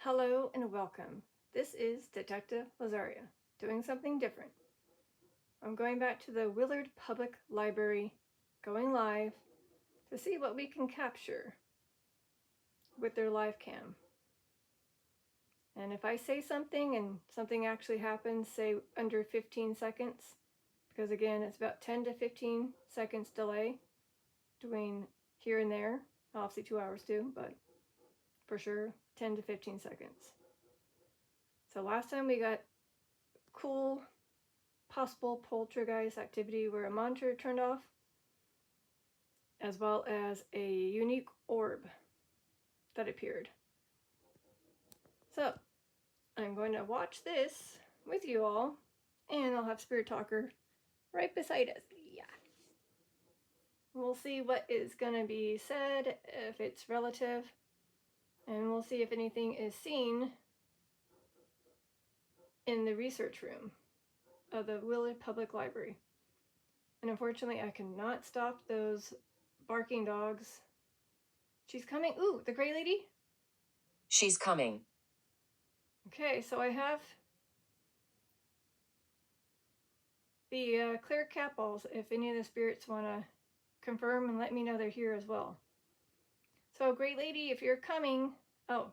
Hello and welcome. This is Detective Lazaria, doing something different. I'm going back to the Willard Public Library, going live to see what we can capture with their live cam. And if I say something and something actually happens, say under 15 seconds, because again, it's about 10 to 15 seconds delay between here and there, obviously 2 hours too, but for sure 10 to 15 seconds. So last time we got cool possible poltergeist activity where a monitor turned off, as well as a unique orb that appeared. So I'm going to watch this with you all, and I'll have Spirit Talker right beside us. Yeah. We'll see what is going to be said, if it's relative, and we'll see if anything is seen in the research room of the Willard Public Library. And unfortunately, I cannot stop those barking dogs. She's coming. Ooh, the gray lady? She's coming. Okay, so I have the clear cat balls if any of the spirits want to confirm and let me know they're here as well. So, great lady, if you're coming. Oh.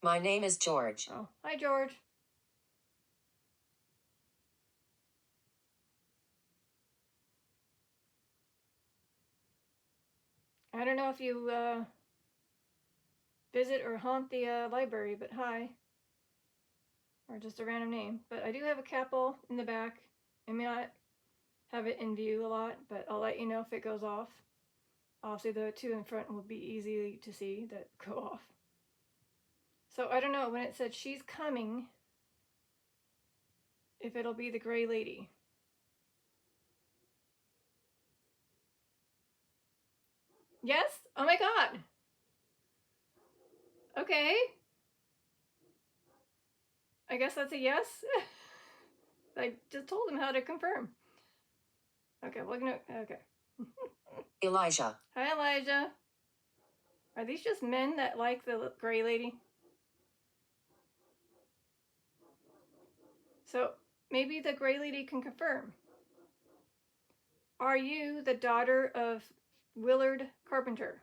My name is George. Oh, hi, George. I don't know if you visit or haunt the library, but hi. Or just a random name. But I do have a cat ball in the back. I may not have it in view a lot, but I'll let you know if it goes off. Obviously, the two in front will be easy to see that go off. So I don't know, when it said she's coming, if it'll be the gray lady. Yes? Oh my god! Okay. I guess that's a yes. I just told him how to confirm. Okay, well, okay. Elijah. Hi, Elijah. Are these just men that like the gray lady? So maybe the gray lady can confirm. Are you the daughter of Willard Carpenter?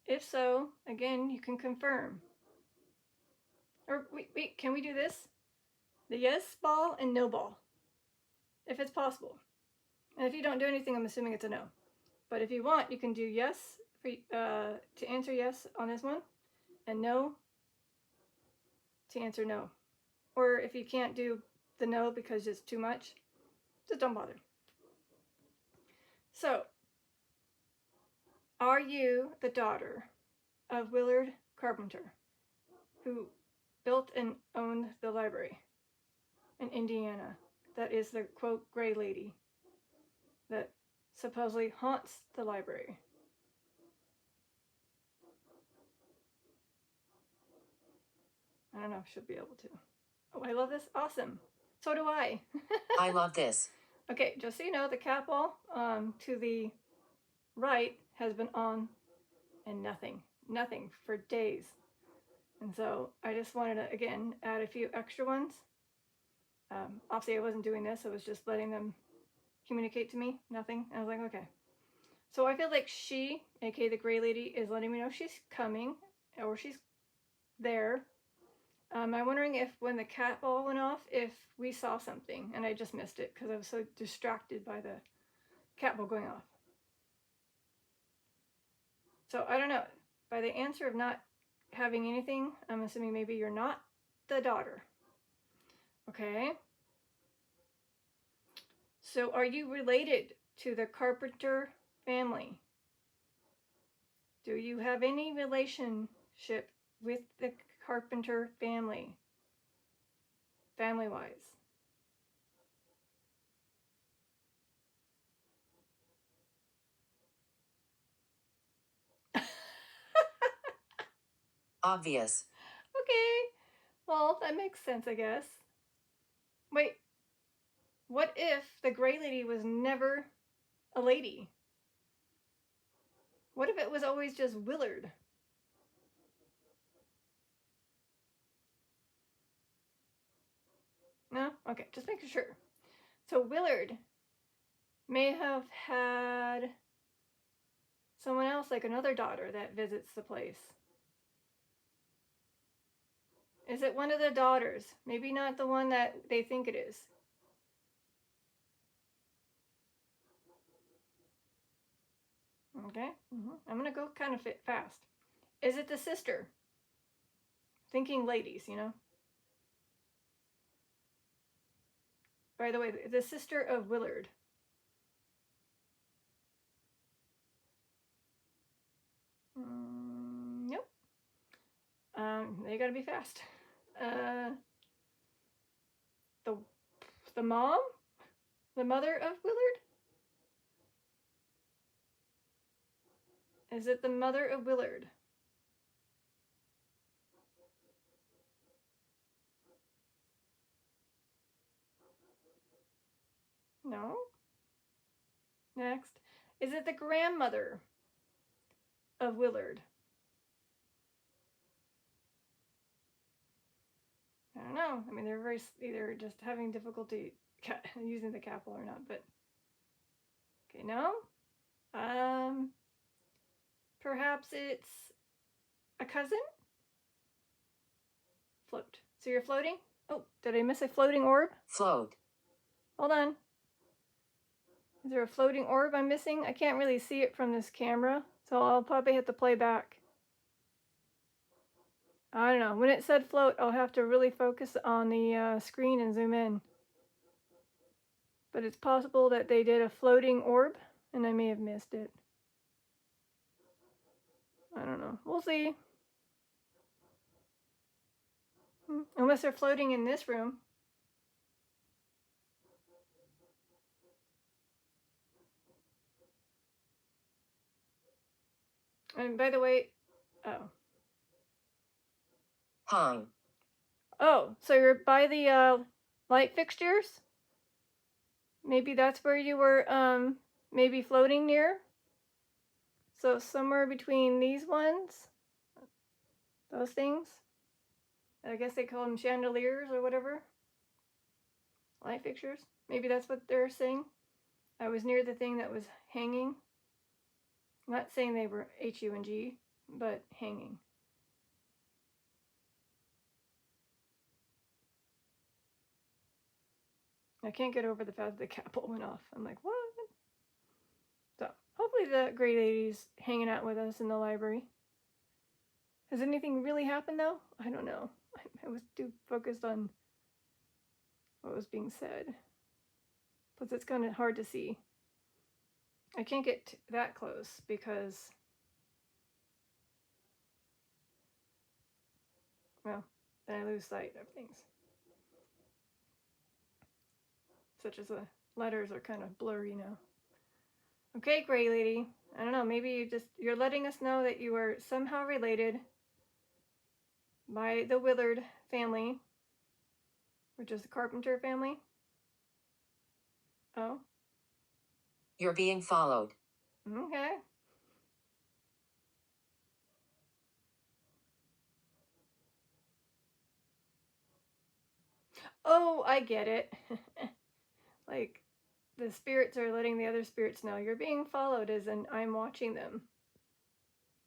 If so, again, you can confirm. Or wait, can we do this? The yes ball and no ball, if it's possible. And if you don't do anything, I'm assuming it's a no. But if you want, you can do yes for, to answer yes on this one, and no to answer no. Or if you can't do the no because it's too much, just don't bother. So, are you the daughter of Willard Carpenter, who built and owned the library in Indiana? That is the quote gray lady that supposedly haunts the library. I don't know if she'll be able to. Oh, I love this. Awesome. So do I. I love this. Okay, just so you know, the cat ball to the right has been on and nothing for days. And so I just wanted to, again, add a few extra ones. Obviously, I wasn't doing this. I was just letting them communicate to me. Nothing. I was like, okay. So I feel like she, aka the gray lady, is letting me know she's coming or she's there. I'm wondering if when the cat ball went off, if we saw something and I just missed it because I was so distracted by the cat ball going off. So I don't know. By the answer of not having anything, I'm assuming maybe you're not the daughter. Okay. So are you related to the Carpenter family? Do you have any relationship with the Carpenter family? Family-wise. Obvious. Okay. Well, that makes sense, I guess. Wait. What if the gray lady was never a lady? What if it was always just Willard? No? Okay, just making sure. So Willard may have had someone else, like another daughter, that visits the place. Is it one of the daughters? Maybe not the one that they think it is. Okay, I'm gonna go kind of fast. Is it the sister? Thinking ladies, you know? By the way, the sister of Willard. Nope. They gotta be fast. The mom? The mother of Willard? Is it the mother of Willard? No. Next. Is it the grandmother of Willard? I don't know. I mean, they're either just having difficulty using the capital or not, but okay, no. Perhaps it's a cousin? Float. So you're floating? Oh, did I miss a floating orb? Float. Hold on. Is there a floating orb I'm missing? I can't really see it from this camera, so I'll probably have to play back. I don't know. When it said float, I'll have to really focus on the screen and zoom in. But it's possible that they did a floating orb, and I may have missed it. I don't know. We'll see. Unless they're floating in this room. And by the way, Hung. Oh, so you're by the light fixtures? Maybe that's where you were maybe floating near? So somewhere between these ones? Those things? I guess they call them chandeliers or whatever. Light fixtures? Maybe that's what they're saying. I was near the thing that was hanging. I'm not saying they were H-U-N-G, but hanging. I can't get over the fact that the capital went off. I'm like, what? So, hopefully the Grey Lady's hanging out with us in the library. Has anything really happened, though? I don't know. I was too focused on what was being said. Plus, it's kind of hard to see. I can't get that close because, well, then I lose sight of things. Such as the letters are kind of blurry now. Okay, Grey Lady. I don't know, maybe you're letting us know that you are somehow related by the Willard family, which is the Carpenter family. Oh. You're being followed. Okay. Oh, I get it. Like, the spirits are letting the other spirits know you're being followed, as in I'm watching them.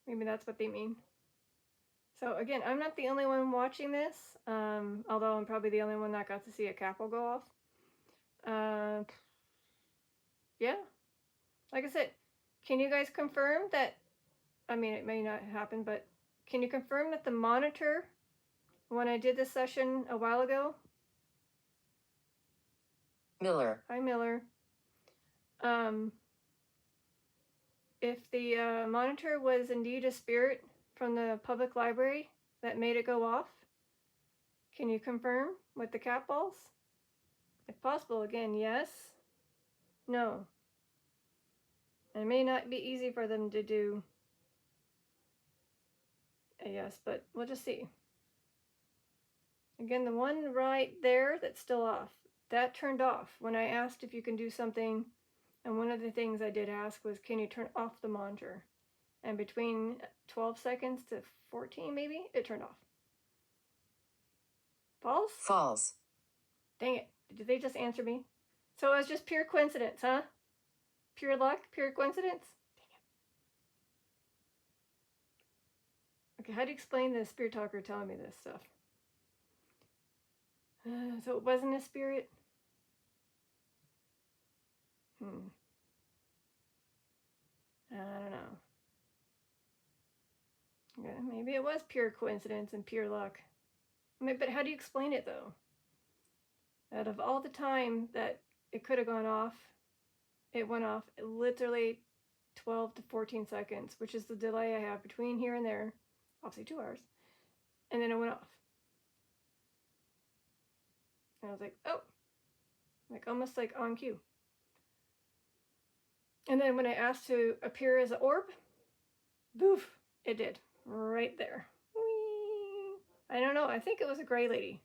Maybe that's what they mean. So again, I'm not the only one watching this, although I'm probably the only one that got to see a capital go off. Yeah. Like I said, can you guys confirm that, I mean, it may not happen, but can you confirm that the monitor, when I did this session a while ago? Miller. Hi, Miller. If the monitor was indeed a spirit from the public library that made it go off, can you confirm with the cat balls? If possible, again, yes, no. And it may not be easy for them to do a yes, but we'll just see. Again, the one right there that's still off. that turned off when I asked if you can do something. And one of the things I did ask was, can you turn off the monitor? And between 12 seconds to 14, maybe, it turned off. False? False. Dang it. Did they just answer me? So it was just pure coincidence, huh? Pure luck? Pure coincidence? Dang it. Okay, how do you explain the spirit talker telling me this stuff? So it wasn't a spirit? I don't know. Yeah, maybe it was pure coincidence and pure luck. I mean, but how do you explain it, though? Out of all the time that it could have gone off, it went off literally 12 to 14 seconds, which is the delay I have between here and there, obviously 2 hours, and then it went off. And I was like, oh, like almost like on cue. And then when I asked to appear as an orb, boof, it did, right there. Whee! I don't know, I think it was a gray lady.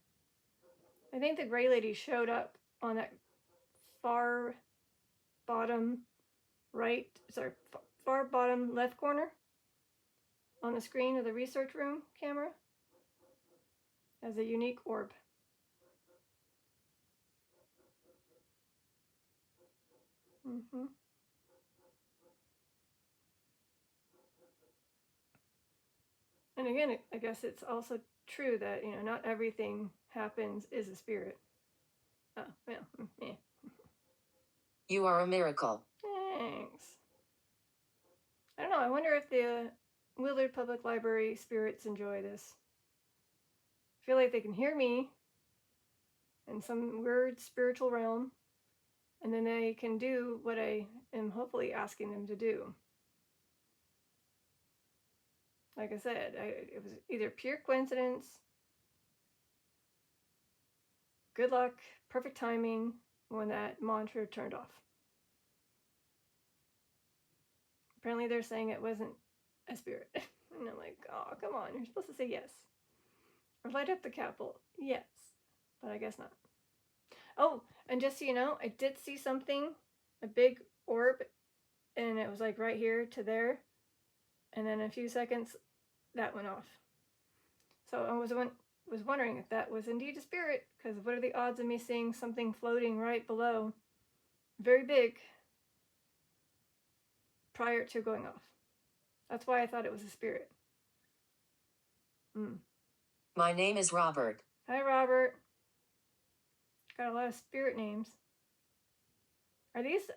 I think the gray lady showed up on that far bottom far bottom left corner on the screen of the research room camera as a unique orb. And again, I guess it's also true that, not everything happens is a spirit. Oh, well, yeah. You are a miracle. Thanks. I don't know, I wonder if the Willard Public Library spirits enjoy this. I feel like they can hear me in some weird spiritual realm, and then they can do what I am hopefully asking them to do. Like I said, it was either pure coincidence, good luck, perfect timing when that monitor turned off. Apparently they're saying it wasn't a spirit. And I'm like, oh, come on, you're supposed to say yes. Or light up the capsule, yes. But I guess not. Oh, and just so you know, I did see something, a big orb, and it was like right here to there. And then in a few seconds, that went off. So I was wondering if that was indeed a spirit, because what are the odds of me seeing something floating right below, very big, prior to going off? That's why I thought it was a spirit. My name is Robert. Hi, Robert. Got a lot of spirit names. Are these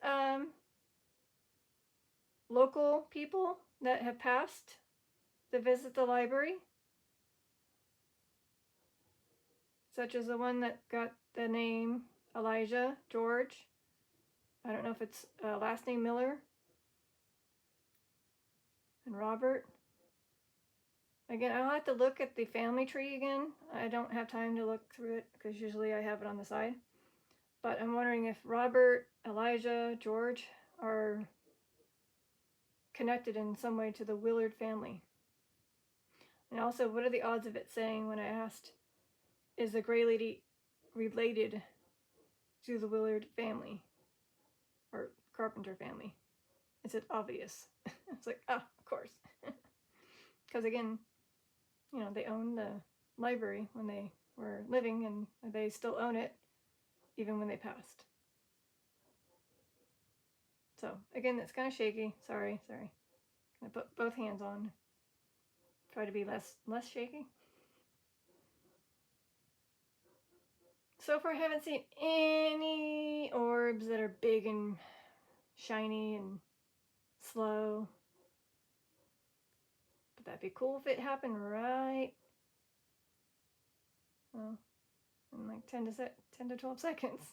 local people that have passed to visit the library? Such as the one that got the name Elijah, George. I don't know if it's last name Miller. And Robert. Again, I'll have to look at the family tree again. I don't have time to look through it because usually I have it on the side. But I'm wondering if Robert, Elijah, George are connected in some way to the Willard family. And also, what are the odds of it saying when I asked, is the gray lady related to the Willard family or Carpenter family? Is it obvious? It's like, of course. Because again, they owned the library when they were living, and they still own it even when they passed. So again, it's kind of shaky. Sorry. I put both hands on. Try to be less shaky. So far, I haven't seen any orbs that are big and shiny and slow. But that'd be cool if it happened right, well, in like 10 to 12 seconds.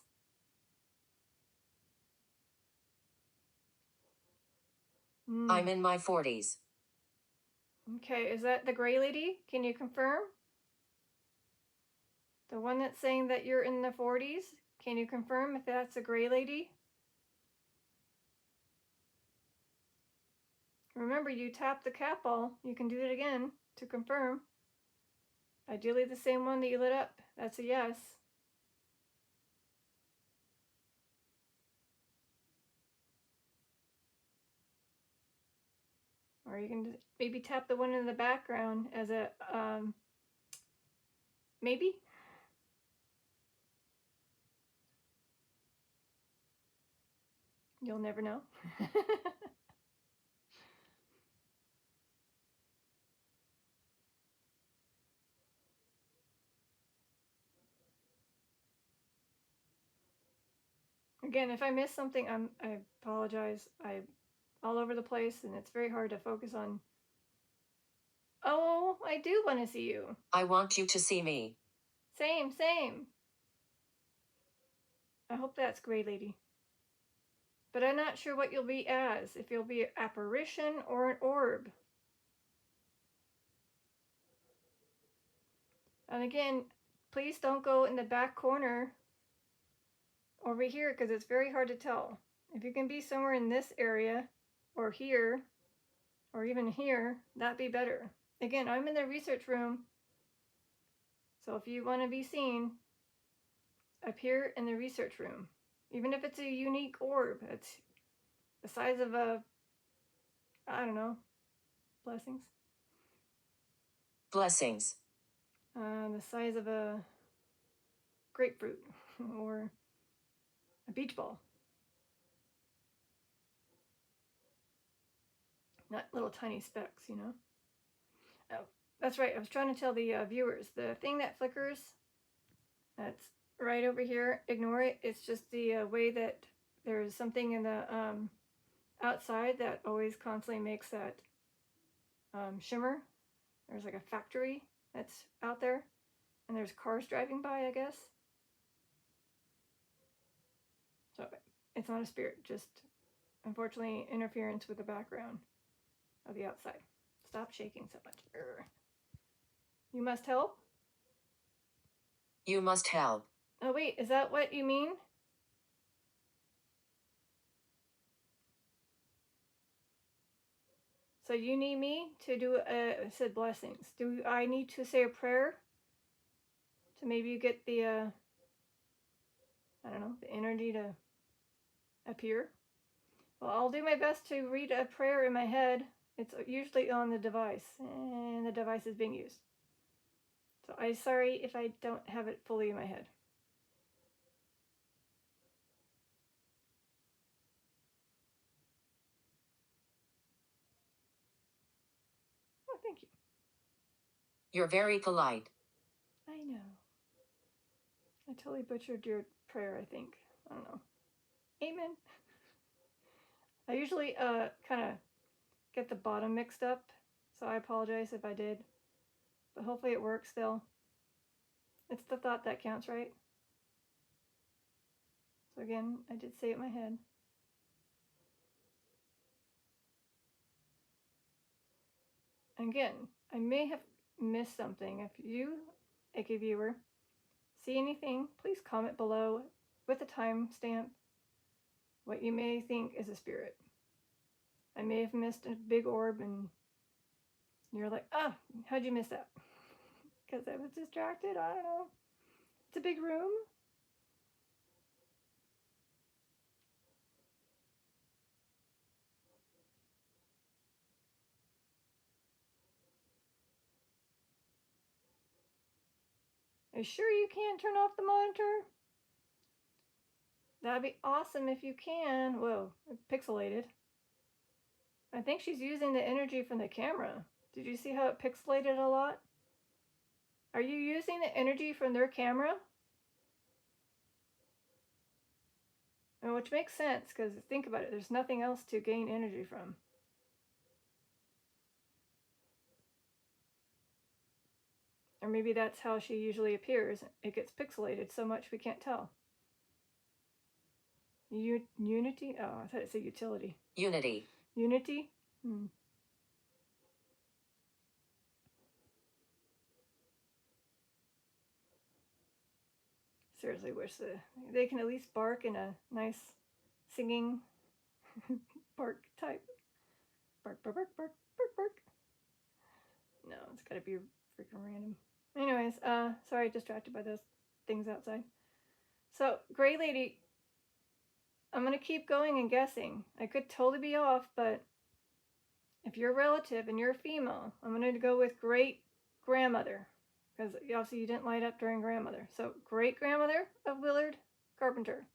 I'm in my 40s. Okay, is that the gray lady? Can you confirm? The one that's saying that you're in the 40s? Can you confirm if that's a gray lady? Remember, you tap the cat ball. You can do it again to confirm. Ideally the same one that you lit up. That's a yes. Or you can maybe tap the one in the background as a, maybe? You'll never know. Again, if I miss something, I apologize. I'm all over the place, and it's very hard to focus on. Oh, I do want to see you. I want you to see me. Same, same. I hope that's Gray Lady. But I'm not sure what you'll be as, if you'll be an apparition or an orb. And again, please don't go in the back corner over here, because it's very hard to tell. If you can be somewhere in this area, or here, or even here, that'd be better. Again, I'm in the research room, so if you want to be seen, appear in the research room. Even if it's a unique orb, it's the size of a, I don't know, blessings. Blessings. The size of a grapefruit or a beach ball. Not little tiny specks, you know. Oh, that's right. I was trying to tell the viewers, the thing that flickers, that's right over here. Ignore it. It's just the way that there's something in the outside that always constantly makes that shimmer. There's like a factory that's out there, and there's cars driving by, I guess. So it's not a spirit, just unfortunately interference with the background of the outside. Stop shaking so much. You must help? You must help. Oh wait, is that what you mean? So you need me to do it said blessings. Do I need to say a prayer to maybe get the I don't know, the energy to appear? Well, I'll do my best to read a prayer in my head. It's usually on the device, and the device is being used. So I'm sorry if I don't have it fully in my head. Oh, thank you. You're very polite. I know. I totally butchered your prayer, I think. I don't know. Amen. I usually kind of get the bottom mixed up, so I apologize if I did. But hopefully it works still. It's the thought that counts, right? So again, I did say it in my head. Again, I may have missed something. If you, like a viewer, see anything, please comment below with a timestamp what you may think is a spirit. I may have missed a big orb and you're like, oh, how'd you miss that? Because I was distracted? I don't know. It's a big room. Are you sure you can't turn off the monitor? That'd be awesome if you can. Whoa, pixelated. I think she's using the energy from the camera. Did you see how it pixelated a lot? Are you using the energy from their camera? Which makes sense, because think about it, there's nothing else to gain energy from. Or maybe that's how she usually appears. It gets pixelated so much we can't tell. Unity? Oh, I thought it said utility. Unity. Unity? Seriously wish they can at least bark in a nice singing bark type. Bark, bark, bark, bark, bark, bark. No, it's gotta be freaking random. Anyways, sorry, distracted by those things outside. So, Gray Lady, I'm gonna keep going and guessing. I could totally be off, but If you're a relative and you're a female, I'm going to go with great-grandmother, because also you didn't light up during grandmother. So great-grandmother of Willard Carpenter.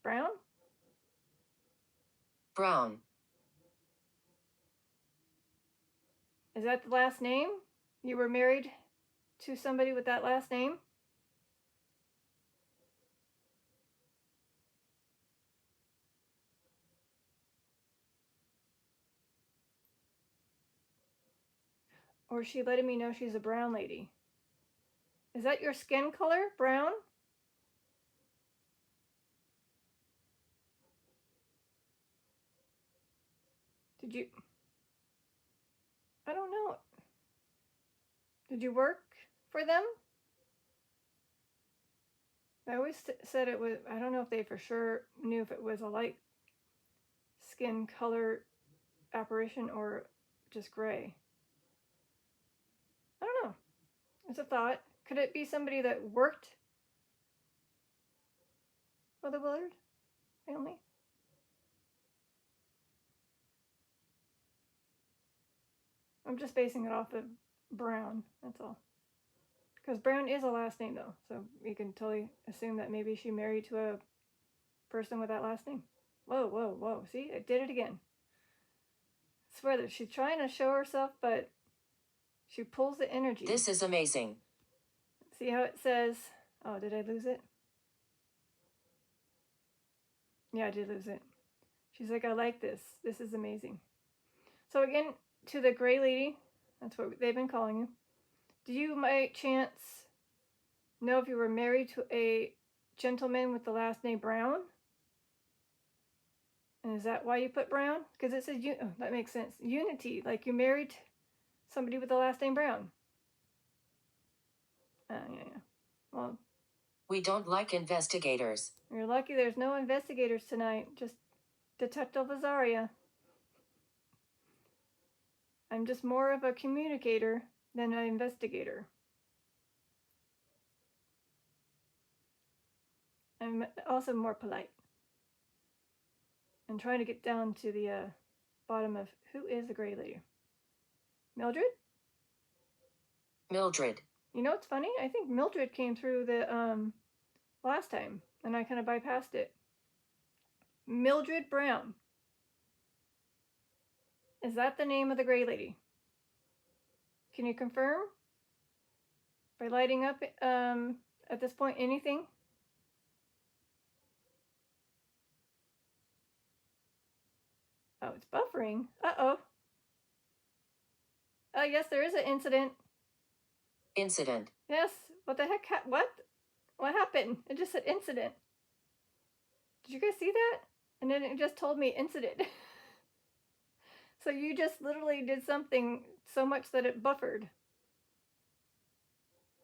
Brown? Brown. Is that the last name? You were married to somebody with that last name? Or is she letting me know she's a brown lady? Is that your skin color, brown? Did you... I don't know. Did you work for them? I always said it was... I don't know if they for sure knew if it was a light skin color apparition or just gray. I don't know. It's a thought. Could it be somebody that worked for the Willard family? I'm just basing it off of Brown, that's all. Because Brown is a last name, though, so you can totally assume that maybe she married to a person with that last name. Whoa, whoa, whoa. See, I did it again. I swear that she's trying to show herself, but she pulls the energy. This is amazing. See how it says... Oh, did I lose it? Yeah, I did lose it. She's like, I like this. This is amazing. So again, to the gray lady, that's what they've been calling you. Do you, by chance, know if you were married to a gentleman with the last name Brown? And is that why you put Brown? Because it says, oh, that makes sense. Unity, like you married somebody with the last name Brown. Yeah. Well, we don't like investigators. You're lucky there's no investigators tonight. Just Detective Lazaria. I'm just more of a communicator than an investigator. I'm also more polite. And trying to get down to the bottom of who is the gray lady. Mildred? Mildred. You know what's funny? I think Mildred came through the last time, and I kind of bypassed it. Mildred Brown. Is that the name of the gray lady? Can you confirm? By lighting up at this point anything? Oh, it's buffering. Uh-oh. Yes, there is an incident. Incident. Yes. What the heck? What? What happened? It just said incident. Did you guys see that? And then it just told me incident. So you just literally did something so much that it buffered.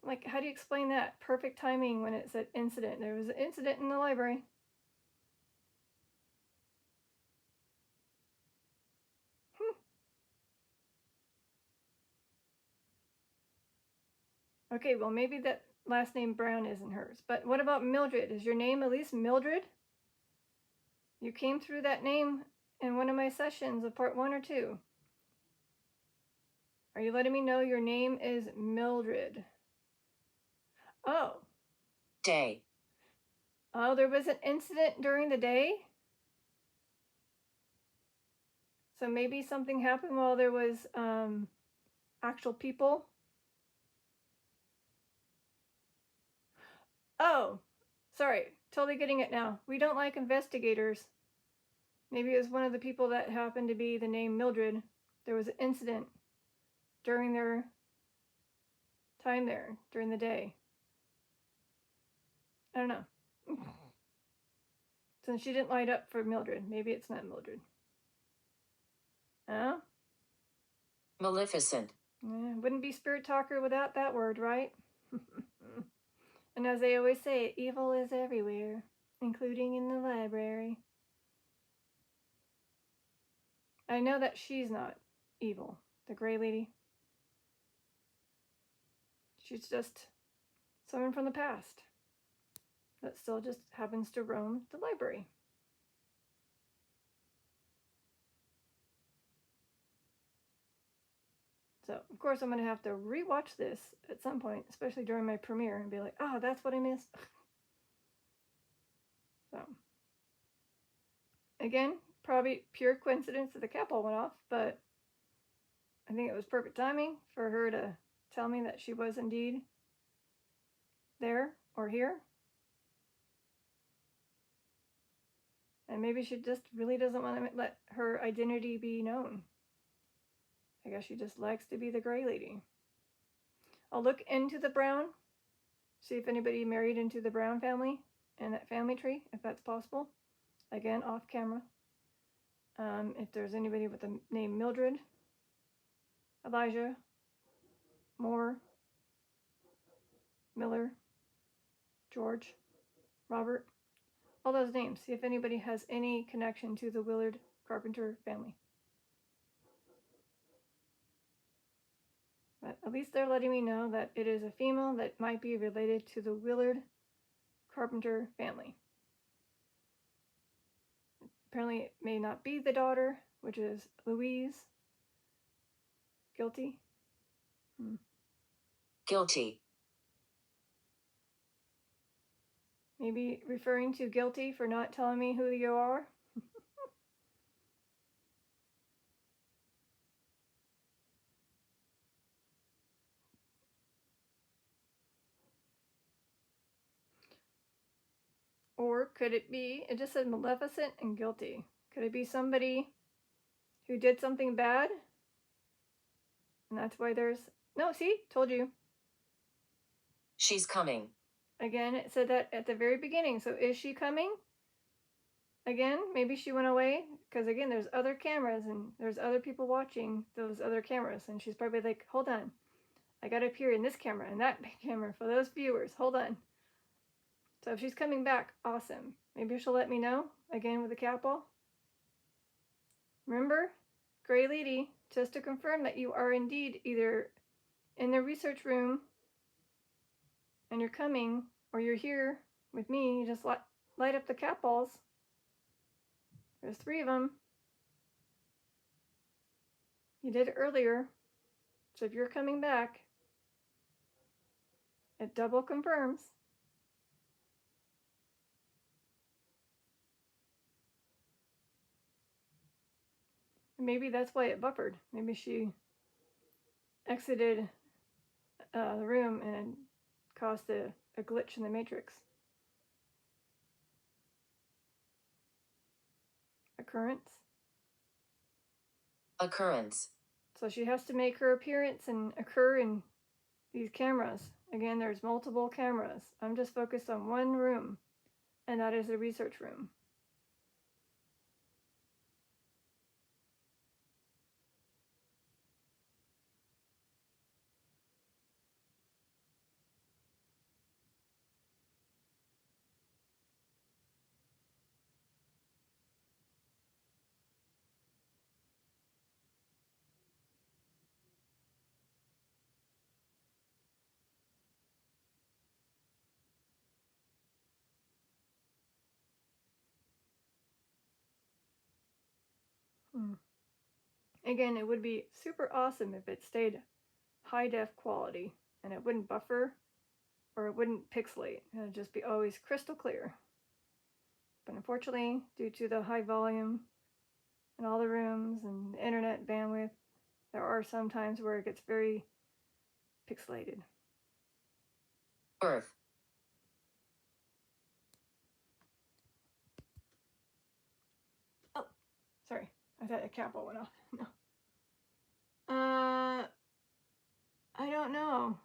Like, how do you explain that? Perfect timing when it said incident. There was an incident in the library. Okay, well, maybe that last name Brown isn't hers. But what about Mildred? Is your name at least Mildred? You came through that name in one of my sessions of part 1 or 2. Are you letting me know your name is Mildred? Oh. Day. Oh, there was an incident during the day? So maybe something happened while there was actual people? Oh, sorry. Totally getting it now. We don't like investigators. Maybe it was one of the people that happened to be the name Mildred. There was an incident during their time there, during the day. I don't know. Since she didn't light up for Mildred, maybe it's not Mildred. Huh? Maleficent. Wouldn't be Spirit Talker without that word, right? And as they always say, evil is everywhere, including in the library. I know that she's not evil, the gray lady. She's just someone from the past that still just happens to roam the library. So, of course, I'm going to have to rewatch this at some point, especially during my premiere, and be like, oh, that's what I missed. So, again, probably pure coincidence that the cat ball went off, but I think it was perfect timing for her to tell me that she was indeed there or here. And maybe she just really doesn't want to let her identity be known. I guess she just likes to be the gray lady. I'll look into the Brown, see if anybody married into the Brown family and that family tree, if that's possible. Again, off camera. If there's anybody with the name Mildred, Elijah, Moore, Miller, George, Robert, all those names. See if anybody has any connection to the Willard Carpenter family. But at least they're letting me know that it is a female that might be related to the Willard Carpenter family. Apparently it may not be the daughter, which is Louise. Guilty? Guilty. Maybe referring to guilty for not telling me who you are? Or could it be, it just said maleficent and guilty. Could it be somebody who did something bad? And that's why there's, no, see, told you. She's coming. Again, it said that at the very beginning. So is she coming? Again, maybe she went away. Because again, there's other cameras and there's other people watching those other cameras. And she's probably like, hold on. I got to appear in this camera and that camera for those viewers. Hold on. So if she's coming back, awesome. Maybe she'll let me know, again with the cat ball. Remember, Gray Lady, just to confirm that you are indeed either in the research room and you're coming, or you're here with me. You just light up the cat balls. There's 3 of them. You did it earlier. So if you're coming back, it double confirms. Maybe that's why it buffered. Maybe she exited the room and it caused a glitch in the matrix. Occurrence. Occurrence. So she has to make her appearance and occur in these cameras. Again, there's multiple cameras. I'm just focused on one room, and that is the research room. Again, it would be super awesome if it stayed high def quality and it wouldn't buffer or it wouldn't pixelate. It would just be always crystal clear. But unfortunately, due to the high volume in all the rooms and the internet bandwidth, there are some times where it gets very pixelated. Earth. Oh, sorry. I thought a cat ball went off. No. I don't know.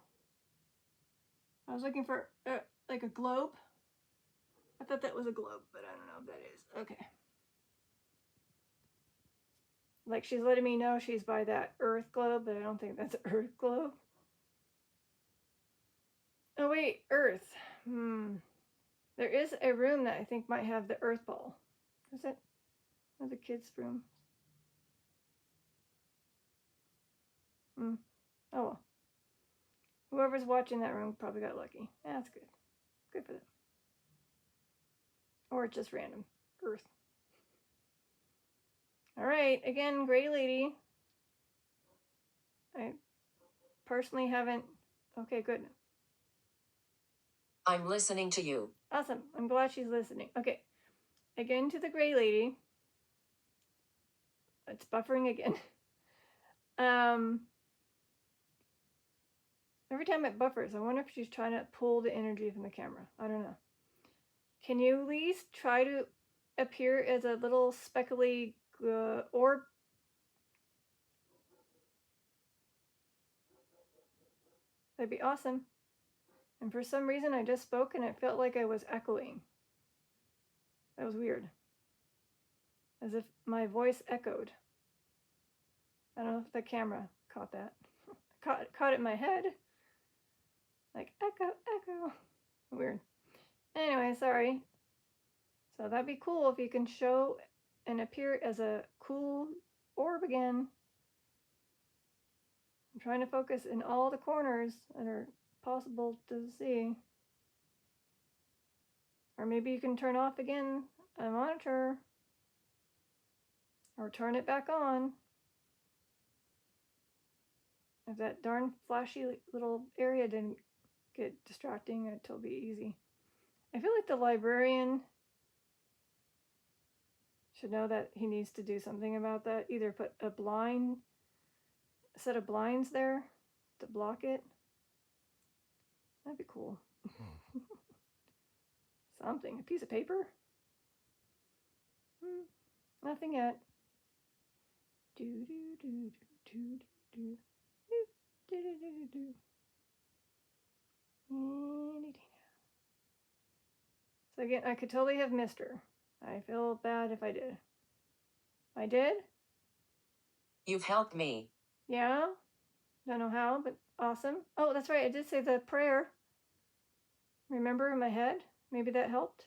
I was looking for like a globe. I thought that was a globe, but I don't know if that is. Okay. Like she's letting me know she's by that Earth globe, but I don't think that's an Earth globe. Oh wait, Earth. There is a room that I think might have the Earth ball. Is it? Or the kids' room? Oh well. whoever's watching that room probably got lucky. Yeah, that's good. Good for them. Or it's just random. Earth. All right, again, Gray Lady. I personally haven't. Okay, good. I'm listening to you. Awesome. I'm glad she's listening. Okay, again to the Gray Lady. It's buffering again. Every time it buffers, I wonder if she's trying to pull the energy from the camera. I don't know. Can you at least try to appear as a little speckly orb? That'd be awesome. And for some reason, I just spoke and it felt like I was echoing. That was weird. As if my voice echoed. I don't know if the camera caught that. Caught it in my head. Like, echo, echo. Weird. Anyway, sorry. So that'd be cool if you can show and appear as a cool orb again. I'm trying to focus in all the corners that are possible to see. Or maybe you can turn off again a monitor. Or turn it back on. If that darn flashy little area didn't get distracting, it'll be easy. I feel like the librarian should know that he needs to do something about that. Either put a set of blinds there to block it. That'd be cool. Something. A piece of paper? Nothing yet. Do do do do do do do do do do. So again, I could totally have missed her. I feel bad if I did. I did? You've helped me. Yeah? Don't know how, but awesome. Oh, that's right. I did say the prayer. Remember in my head? Maybe that helped.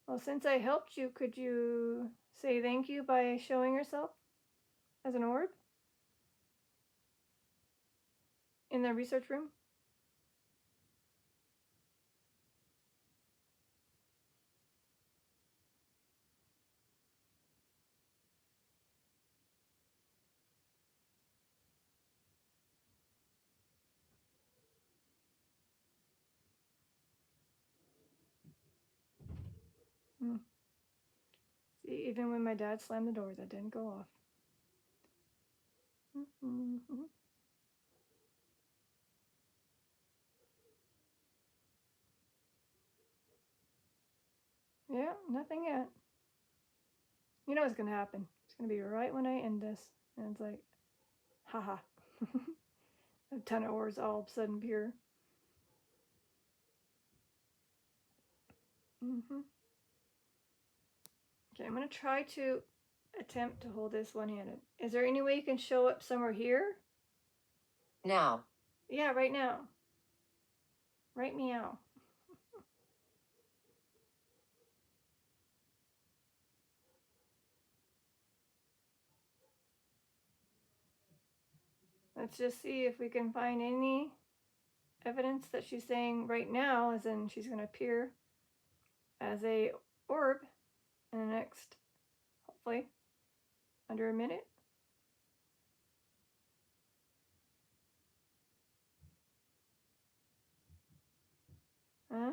Well, since I helped you, could you say thank you by showing yourself as an orb in the research room? See, even when my dad slammed the door, that didn't go off. Yeah, nothing yet. You know what's going to happen. It's going to be right when I end this. And it's like, haha. A ton of orbs all of a sudden appear. Okay, I'm going to try to attempt to hold this one-handed. Is there any way you can show up somewhere here? Now. Yeah, right now. Right meow. Let's just see if we can find any evidence that she's saying right now, as in she's going to appear as a orb in the next, hopefully, under a minute. Huh?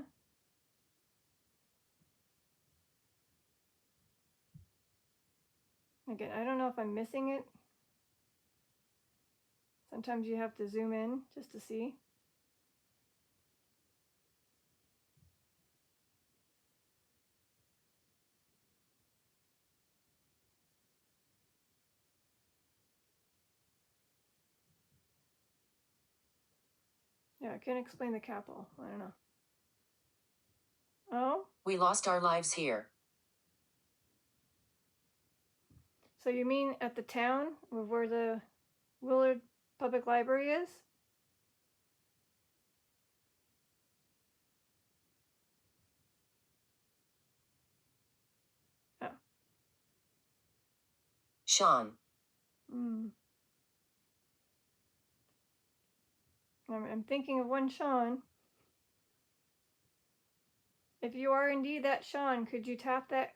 Again, I don't know if I'm missing it. Sometimes you have to zoom in just to see. Yeah, I can't explain the capital. I don't know. Oh? We lost our lives here. So you mean at the town where the Willard Public Library is? Sean. I'm thinking of one Sean. If you are indeed that Sean, could you tap that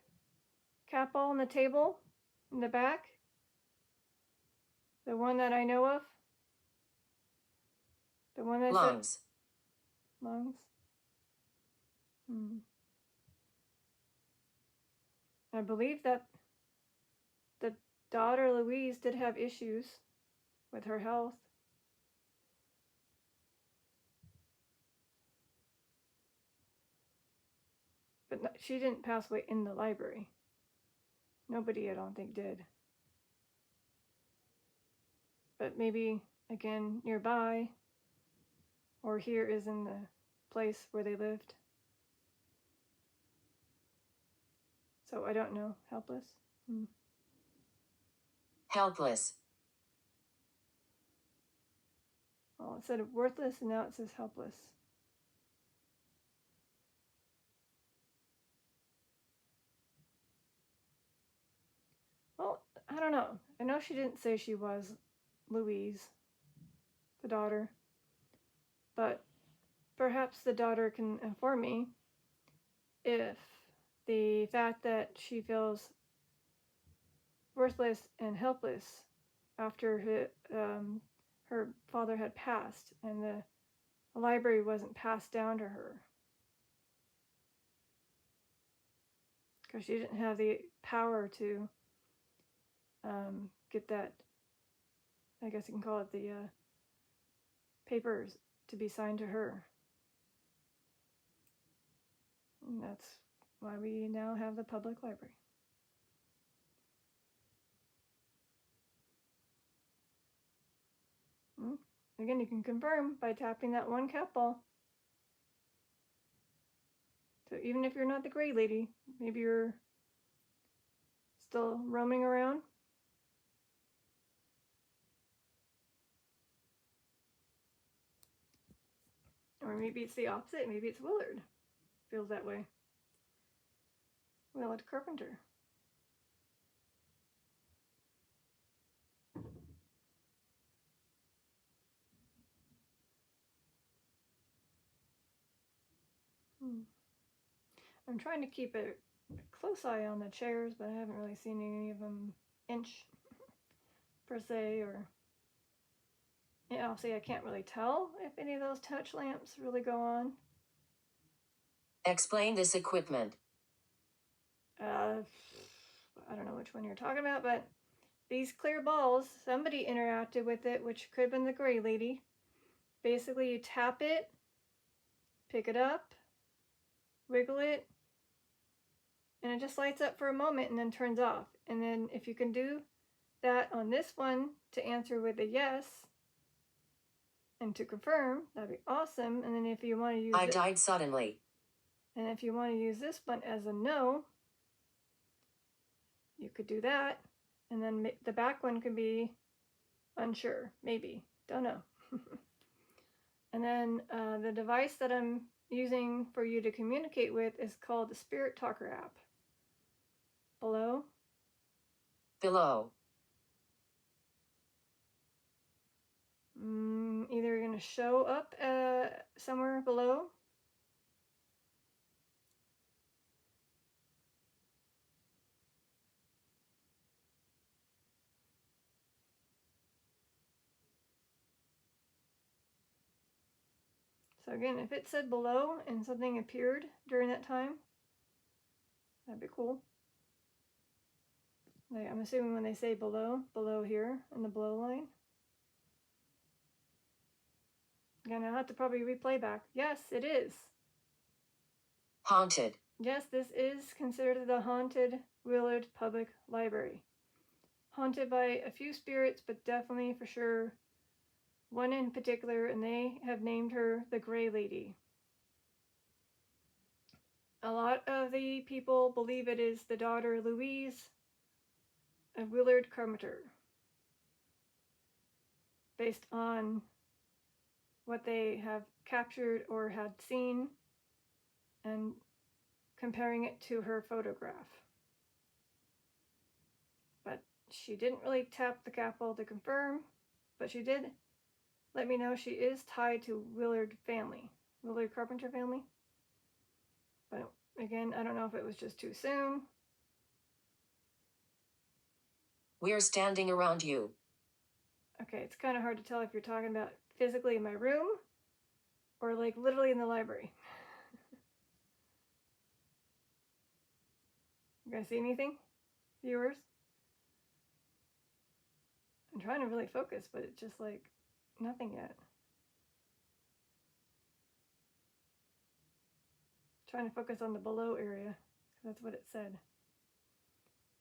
cat ball on the table in the back? The one that I know of? The one that's Lungs. Lungs? I believe that the daughter Louise did have issues with her health. But she didn't pass away in the library. Nobody, I don't think, did. But maybe, again, nearby, or here is in the place where they lived. So I don't know. Helpless? Helpless. Well, it said worthless, and now it says helpless. Well, I don't know. I know she didn't say she was Louise, the daughter, but perhaps the daughter can inform me if the fact that she feels worthless and helpless after her father had passed and the library wasn't passed down to her because she didn't have the power to get that, I guess you can call it the papers to be signed to her. And that's why we now have the public library. Again, you can confirm by tapping that one cat ball. So even if you're not the gray lady, maybe you're still roaming around. Or maybe it's the opposite. Maybe it's Willard. Feels that way. Willard Carpenter. I'm trying to keep a close eye on the chairs, but I haven't really seen any of them inch per se, or yeah, I'll say I can't really tell if any of those touch lamps really go on. Explain this equipment. I don't know which one you're talking about, but these clear balls, somebody interacted with it, which could have been the gray lady. Basically, you tap it, pick it up, wiggle it, and it just lights up for a moment and then turns off. And then if you can do that on this one to answer with a yes and to confirm, that'd be awesome. And then if you want to use I died suddenly. And if you want to use this one as a no, you could do that. And then the back one could be unsure, maybe, don't know. And then the device that I'm using for you to communicate with is called the Spirit Talker app. Below. Below. Either you're going to show up somewhere below. So again, if it said below and something appeared during that time, that'd be cool. Like, I'm assuming when they say below here in the below line. Again, I'll have to probably replay back. Yes, it is. Haunted. Yes, this is considered the haunted Willard Public Library. Haunted by a few spirits, but definitely for sure one in particular, and they have named her the Gray Lady. A lot of the people believe it is the daughter Louise of Willard Carpenter, based on what they have captured or had seen and comparing it to her photograph. But she didn't really tap the capital to confirm, but she did let me know she is tied to Willard Carpenter family. But again, I don't know if it was just too soon. We're standing around you. Okay, it's kind of hard to tell if you're talking about physically in my room or like literally in the library. You guys see anything, viewers? I'm trying to really focus, but it's just like nothing yet. Trying to focus on the below area. That's what it said.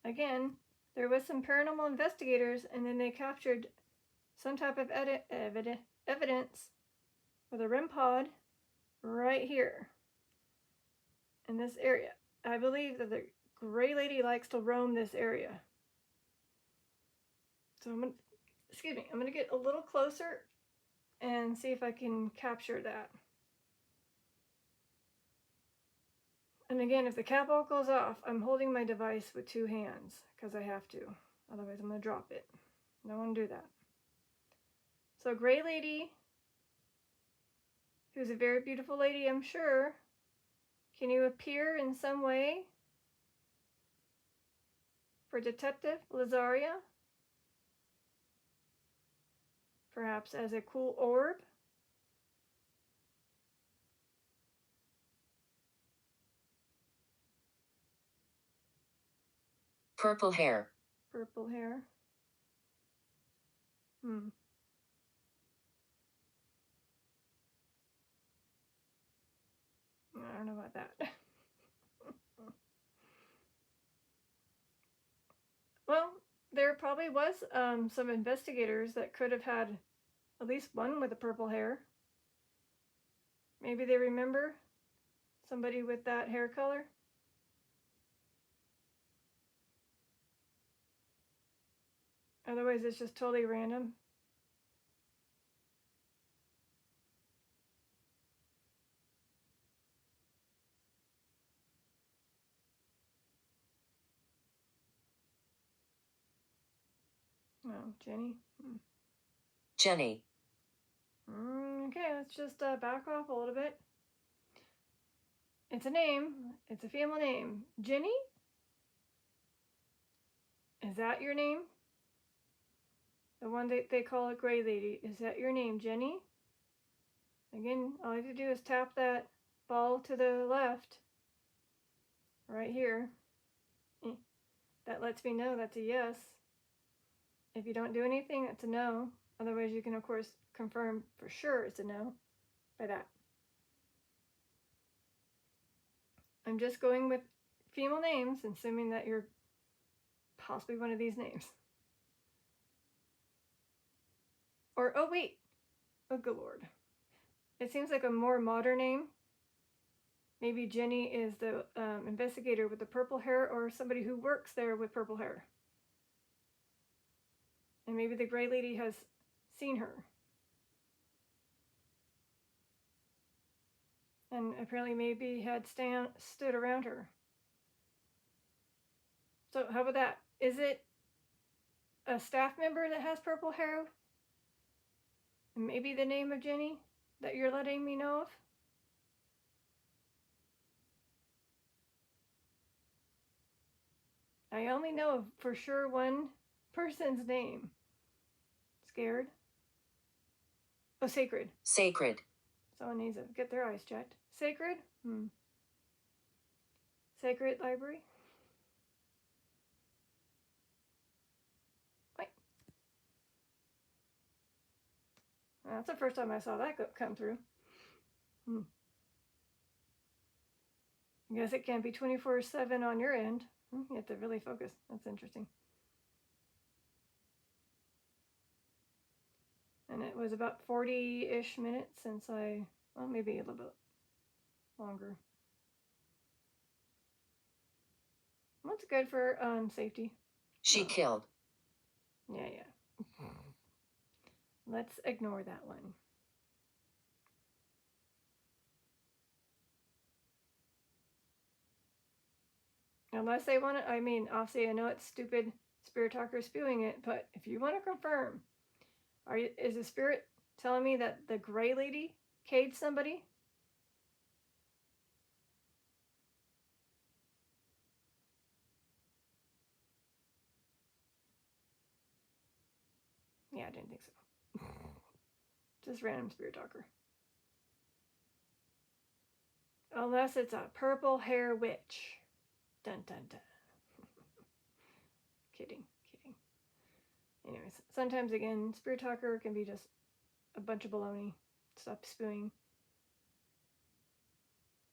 Again, there was some paranormal investigators, and then they captured some type of evidence with a REM pod right here in this area. I believe that the gray lady likes to roam this area. So I'm gonna get a little closer and see if I can capture that. And again, if the capital goes off, I'm holding my device with 2 hands because I have to. Otherwise, I'm going to drop it. I don't want to do that. So, Gray Lady, who's a very beautiful lady, I'm sure. Can you appear in some way for Detective Lazaria? Perhaps as a cool orb? Purple hair. Purple hair. I don't know about that. Well, there probably was some investigators that could have had at least one with the purple hair. Maybe they remember somebody with that hair color. Otherwise, it's just totally random. Oh, Jenny. Jenny. Okay, let's just back off a little bit. It's a name. It's a family name. Jenny? Is that your name? The one that they call it Gray Lady. Is that your name, Jenny? Again, all you have to do is tap that ball to the left. Right here. That lets me know that's a yes. If you don't do anything, it's a no. Otherwise, you can, of course, confirm for sure it's a no by that. I'm just going with female names, assuming that you're possibly one of these names. Or, oh wait, oh good lord. It seems like a more modern name. Maybe Jenny is the investigator with the purple hair, or somebody who works there with purple hair. And maybe the Gray Lady has seen her. And apparently maybe had stood around her. So how about that? Is it a staff member that has purple hair? And maybe the name of Jenny that you're letting me know of? I only know for sure one person's name. Scared? Oh, Sacred. Sacred. Someone needs to get their eyes checked. Sacred? Sacred Library? Wait. That's the first time I saw that come through. I guess it can't be 24/7 on your end. You have to really focus. That's interesting. And it was about 40-ish minutes since well, maybe a little bit longer. What's good for safety? She killed. Yeah. Let's ignore that one. Unless they want to, obviously I know it's stupid Spirit Talker spewing it, but if you want to confirm, is the spirit telling me that the gray lady caged somebody? Yeah, I didn't think so. Just random Spirit Talker. Unless it's a purple hair witch. Dun dun dun. Kidding. Anyways, sometimes again, Spirit Talker can be just a bunch of baloney. Stop spewing.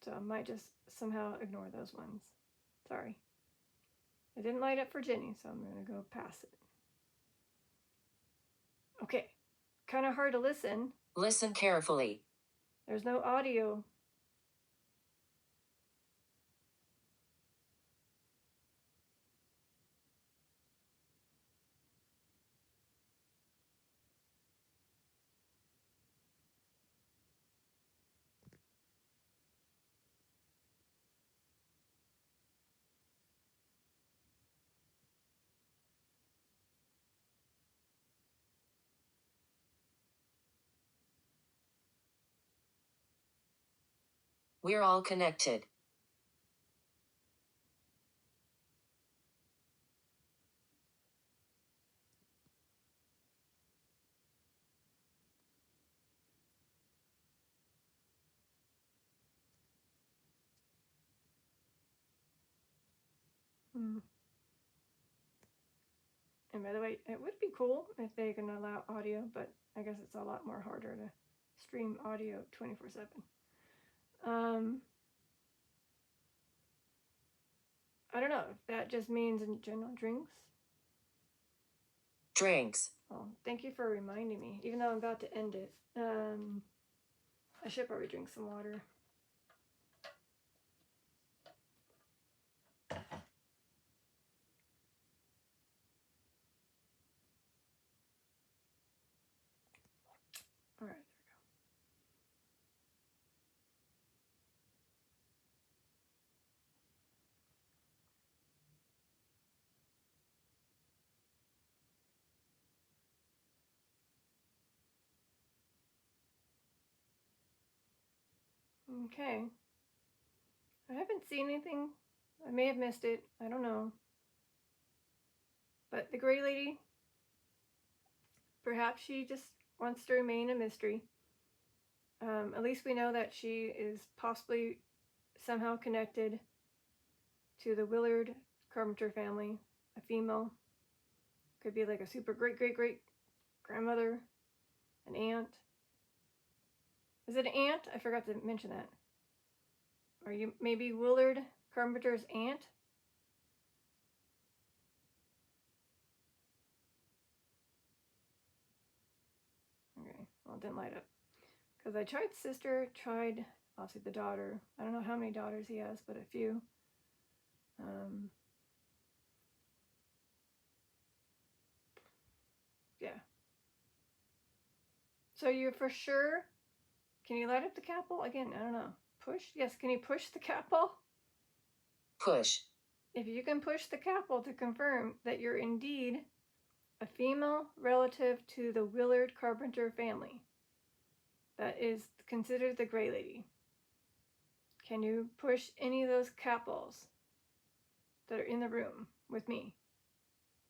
So I might just somehow ignore those ones. Sorry. It didn't light up for Jenny, so I'm going to go past it. Okay. Kind of hard to listen. Listen carefully. There's no audio. We're all connected. And by the way, it would be cool if they can allow audio, but I guess it's a lot more harder to stream audio 24/7. I don't know if that just means in general drinks. Drinks. Well, thank you for reminding me. Even though I'm about to end it, I should probably drink some water. All right, there we go. Okay. I haven't seen anything. I may have missed it. I don't know. But the gray lady, perhaps she just wants to remain a mystery. At least we know that she is possibly somehow connected to the Willard Carpenter family, a female. Could be like a super great grandmother, an aunt. Is it an aunt? I forgot to mention that. Are you maybe Willard Carpenter's aunt? Okay, well, it didn't light up. Because I tried sister, tried obviously the daughter. I don't know how many daughters he has, but a few. Yeah. So you're for sure. Can you light up the capel? Again, I don't know. Push? Yes, can you push the capel? Push. If you can push the capel to confirm that you're indeed a female relative to the Willard Carpenter family that is considered the Gray Lady, can you push any of those capels that are in the room with me?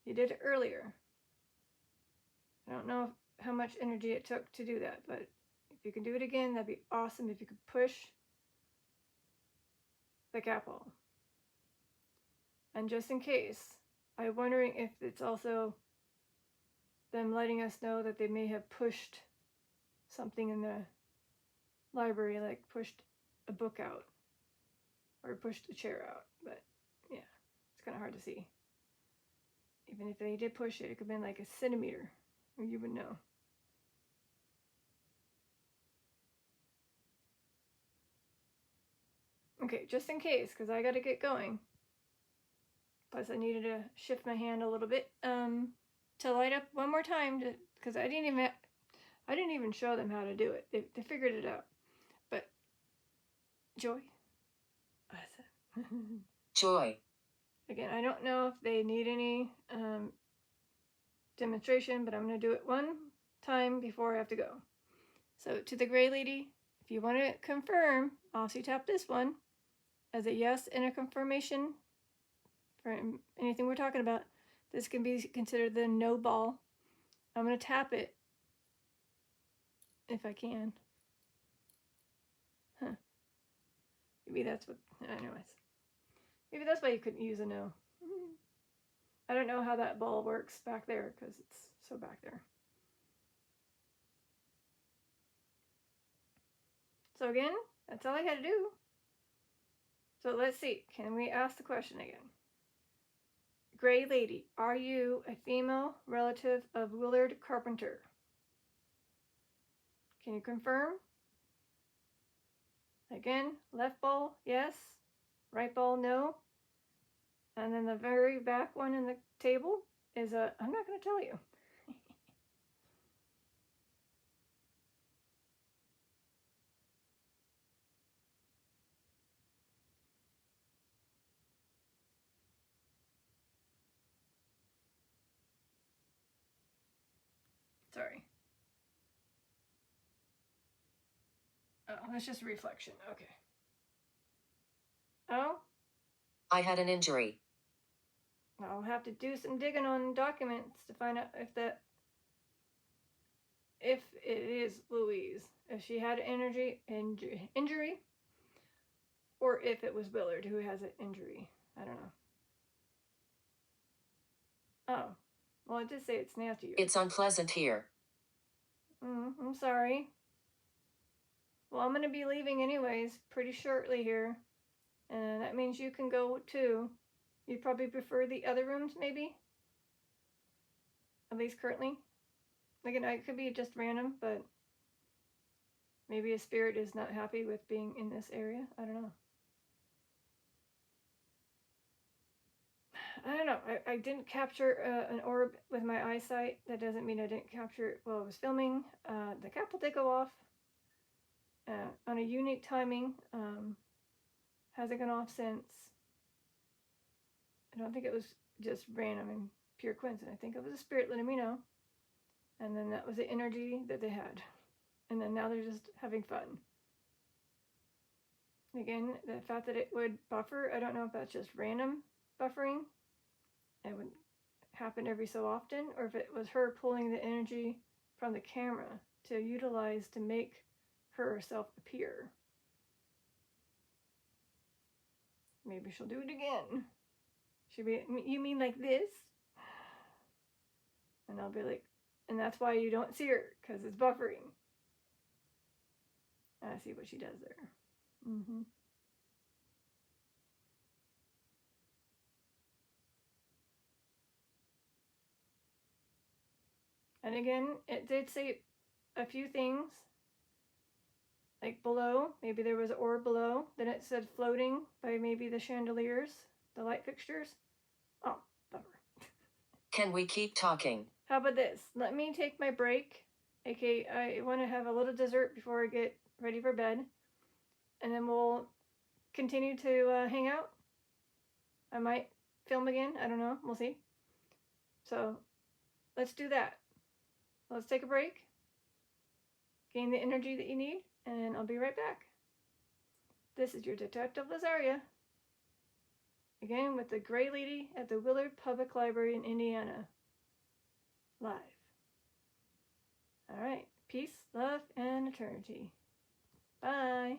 You did it earlier. I don't know how much energy it took to do that, but if you can do it again, that'd be awesome. If you could push the capel. And just in case, I'm wondering if it's also them letting us know that they may have pushed something in the library, like pushed a book out or pushed a chair out. But yeah, it's kind of hard to see. Even if they did push it, it could have been like a centimeter, or you would know. Okay, just in case, because I got to get going. Plus, I needed to shift my hand a little bit to light up one more time, because I didn't even show them how to do it. They figured it out. But Joy, Joy. Again, I don't know if they need any demonstration, but I'm going to do it one time before I have to go. So to the gray lady, if you want to confirm, also tap this one as a yes and a confirmation for anything we're talking about. This can be considered the no ball. I'm going to tap it if I can. Huh. Maybe that's what, anyways. Maybe that's why you couldn't use a no. I don't know how that ball works back there because it's so back there. So again, that's all I had to do. So let's see. Can we ask the question again? Gray lady, are you a female relative of Willard Carpenter? Can you confirm? Again, left ball, yes. Right ball, no. And then the very back one in the table is a, I'm not going to tell you. Sorry. Oh, that's just a reflection. Okay. Oh? I had an injury. I'll have to do some digging on documents to find out if it is Louise, if she had an injury, or if it was Willard who has an injury. I don't know. Oh, well, it did say it's nasty. It's unpleasant here. I'm sorry. Well, I'm going to be leaving anyways pretty shortly here, and that means you can go too. You'd probably prefer the other rooms, maybe? At least currently? Again, it could be just random, but maybe a spirit is not happy with being in this area. I don't know. I don't know. I didn't capture an orb with my eyesight. That doesn't mean I didn't capture it while I was filming. The cap will go off on a unique timing. Hasn't gone off since. I don't think it was just random and pure coincidence. I think it was a spirit letting me know. And then that was the energy that they had. And then now they're just having fun. Again, the fact that it would buffer, I don't know if that's just random buffering. It would happen every so often, or if it was her pulling the energy from the camera to utilize to make herself appear. Maybe she'll do it again. She'll be, you mean like this? And I'll be like, and that's why you don't see her, because it's buffering. I see what she does there. And again, it did say a few things. Like below, maybe there was an orb below. Then it said floating by maybe the chandeliers, the light fixtures. Oh, bummer. Can we keep talking? How about this? Let me take my break. Okay, I want to have a little dessert before I get ready for bed. And then we'll continue to hang out. I might film again. I don't know. We'll see. So let's do that. Let's take a break. Gain the energy that you need. And I'll be right back. This is your Detective Lazaria. Again with the Gray Lady at the Willard Public Library in Indiana. Live. Alright. Peace, love, and eternity. Bye.